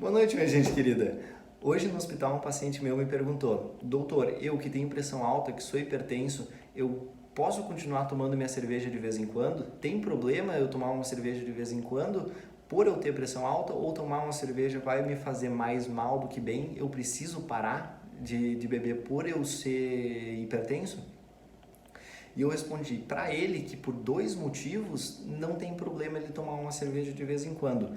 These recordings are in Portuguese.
Boa noite, minha gente querida. Hoje no hospital um paciente meu me perguntou: doutor, eu que tenho pressão alta, que sou hipertenso, eu posso continuar tomando minha cerveja de vez em quando? Tem problema eu tomar uma cerveja de vez em quando por eu ter pressão alta, ou tomar uma cerveja vai me fazer mais mal do que bem? Eu preciso parar de beber por eu ser hipertenso? E eu respondi para ele que por dois motivos não tem problema ele tomar uma cerveja de vez em quando.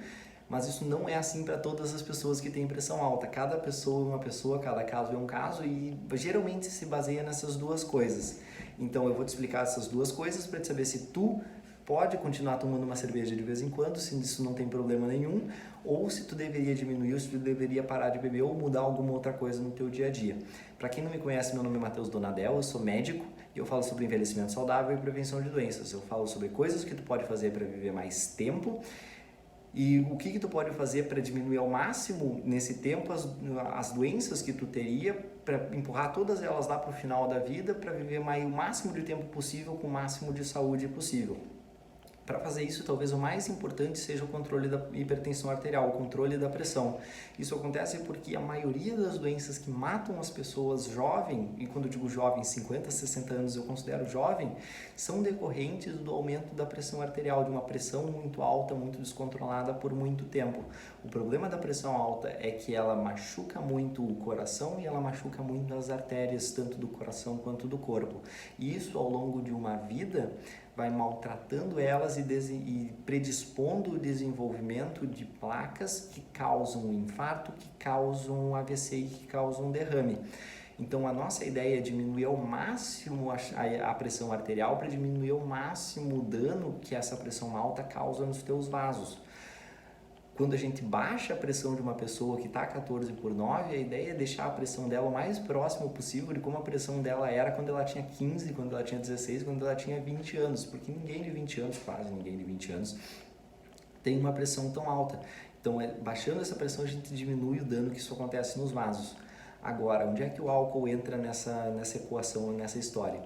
Mas isso não é assim para todas as pessoas que têm pressão alta. Cada pessoa é uma pessoa, cada caso é um caso e geralmente se baseia nessas duas coisas. Então eu vou te explicar essas duas coisas para te saber se tu pode continuar tomando uma cerveja de vez em quando, se isso não tem problema nenhum, ou se tu deveria diminuir, ou se tu deveria parar de beber ou mudar alguma outra coisa no teu dia a dia. Para quem não me conhece, meu nome é Matheus Donadel, eu sou médico e eu falo sobre envelhecimento saudável e prevenção de doenças. Eu falo sobre coisas que tu pode fazer para viver mais tempo e o que tu pode fazer para diminuir ao máximo nesse tempo as doenças que tu teria, para empurrar todas elas lá para o final da vida, para viver o máximo de tempo possível com o máximo de saúde possível. Para fazer isso, talvez o mais importante seja o controle da hipertensão arterial, o controle da pressão. Isso acontece porque a maioria das doenças que matam as pessoas jovem, e quando eu digo jovem, 50, 60 anos eu considero jovem, são decorrentes do aumento da pressão arterial, de uma pressão muito alta, muito descontrolada por muito tempo. O problema da pressão alta é que ela machuca muito o coração e ela machuca muito as artérias, tanto do coração quanto do corpo. E isso ao longo de uma vida vai maltratando elas e predispondo o desenvolvimento de placas que causam infarto, que causam AVC e que causam derrame. Então a nossa ideia é diminuir ao máximo a pressão arterial para diminuir ao máximo o dano que essa pressão alta causa nos teus vasos. Quando a gente baixa a pressão de uma pessoa que está 14/9, a ideia é deixar a pressão dela o mais próximo possível de como a pressão dela era quando ela tinha 15, quando ela tinha 16, quando ela tinha 20 anos, porque ninguém de 20 anos, quase ninguém de 20 anos, tem uma pressão tão alta. Então, baixando essa pressão, a gente diminui o dano que isso acontece nos vasos. Agora, onde é que o álcool entra nessa equação, nessa história?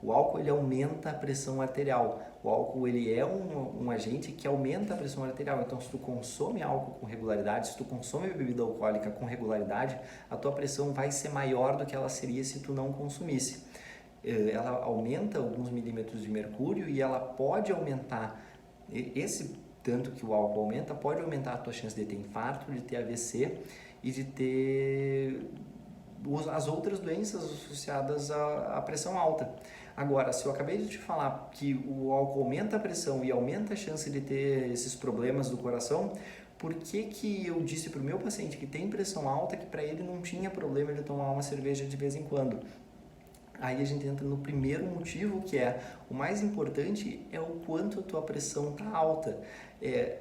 O álcool ele aumenta a pressão arterial. O álcool ele é um agente que aumenta a pressão arterial. Então, se tu consome álcool com regularidade, se tu consome bebida alcoólica com regularidade, a tua pressão vai ser maior do que ela seria se tu não consumisse. Ela aumenta alguns milímetros de mercúrio e ela pode aumentar esse tanto que o álcool aumenta, pode aumentar a tua chance de ter infarto, de ter AVC e de ter as outras doenças associadas à pressão alta. Agora, se eu acabei de te falar que o álcool aumenta a pressão e aumenta a chance de ter esses problemas do coração, por que eu disse para o meu paciente que tem pressão alta que para ele não tinha problema de tomar uma cerveja de vez em quando? Aí a gente entra no primeiro motivo, que é o mais importante é o quanto a tua pressão está alta.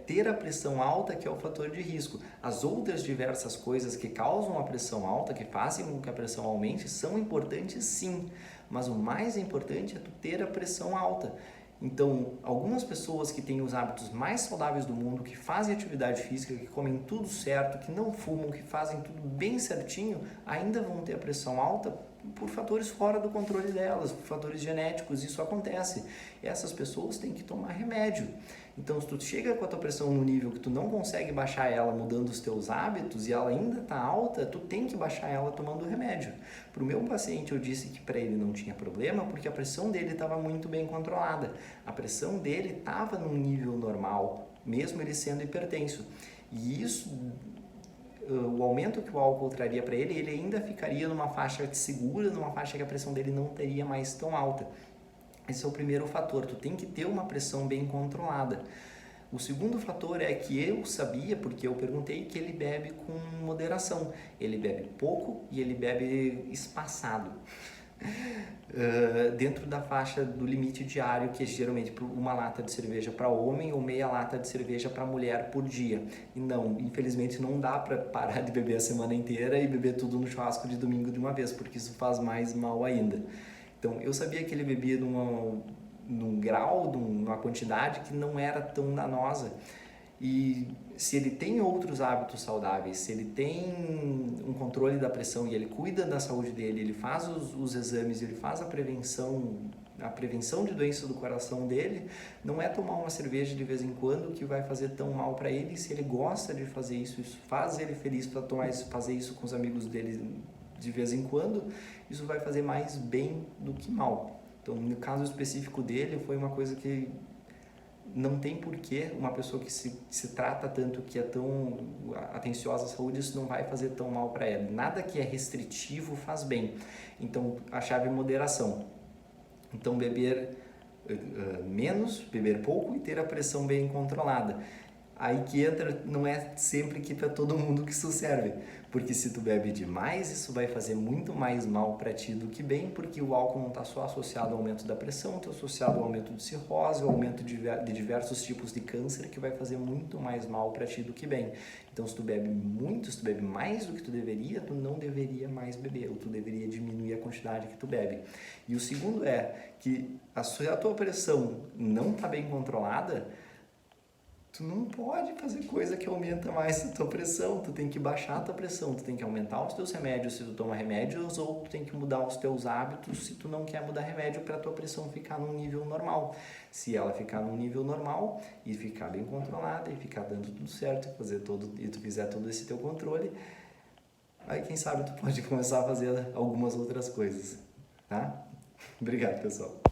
Ter a pressão alta que é o fator de risco. As outras diversas coisas que causam a pressão alta, que fazem com que a pressão aumente, são importantes sim, mas o mais importante é tu ter a pressão alta. Então, algumas pessoas que têm os hábitos mais saudáveis do mundo, que fazem atividade física, que comem tudo certo, que não fumam, que fazem tudo bem certinho, ainda vão ter a pressão alta por fatores fora do controle delas, por fatores genéticos, isso acontece. Essas pessoas têm que tomar remédio. Então, se tu chega com a tua pressão no nível que tu não consegue baixar ela mudando os teus hábitos e ela ainda está alta, tu tem que baixar ela tomando remédio. Para o meu paciente, eu disse que para ele não tinha problema porque a pressão dele estava muito bem controlada. A pressão dele estava num nível normal, mesmo ele sendo hipertenso. E isso, o aumento que o álcool traria para ele, ele ainda ficaria numa faixa segura, numa faixa que a pressão dele não teria mais tão alta. Esse é o primeiro fator, tu tem que ter uma pressão bem controlada. O segundo fator é que eu sabia, porque eu perguntei, que ele bebe com moderação. Ele bebe pouco e ele bebe espaçado. Dentro da faixa do limite diário, que é geralmente uma lata de cerveja para homem ou meia lata de cerveja para mulher por dia. E não, infelizmente não dá para parar de beber a semana inteira e beber tudo no churrasco de domingo de uma vez, porque isso faz mais mal ainda. Então eu sabia que ele bebia num grau, numa quantidade que não era tão danosa. E se ele tem outros hábitos saudáveis, se ele tem um controle da pressão e ele cuida da saúde dele, ele faz os exames, ele faz a prevenção a prevenção de doenças do coração dele, não é tomar uma cerveja de vez em quando que vai fazer tão mal para ele. Se ele gosta de fazer isso, isso faz ele feliz para fazer isso com os amigos dele de vez em quando, isso vai fazer mais bem do que mal. Então, no caso específico dele, foi uma coisa que não tem porquê uma pessoa que se trata tanto, que é tão atenciosa à saúde, isso não vai fazer tão mal para ela. Nada que é restritivo faz bem. Então, a chave é moderação. Então, beber menos, beber pouco e ter a pressão bem controlada. Aí que entra, não é sempre que para todo mundo que isso serve, porque se tu bebe demais, isso vai fazer muito mais mal para ti do que bem, porque o álcool não está só associado ao aumento da pressão, está associado ao aumento de cirrose, ao aumento de diversos tipos de câncer, que vai fazer muito mais mal para ti do que bem. Então, se tu bebe muito, se tu bebe mais do que tu deveria, tu não deveria mais beber, ou tu deveria diminuir a quantidade que tu bebe. E o segundo é que se a tua pressão não está bem controlada, tu não pode fazer coisa que aumenta mais a tua pressão, tu tem que baixar a tua pressão, tu tem que aumentar os teus remédios se tu toma remédios, ou tu tem que mudar os teus hábitos se tu não quer mudar remédio para a tua pressão ficar num nível normal. Se ela ficar num nível normal e ficar bem controlada e ficar dando tudo certo, e tu fizer todo esse teu controle, aí quem sabe tu pode começar a fazer algumas outras coisas, tá? Obrigado, pessoal.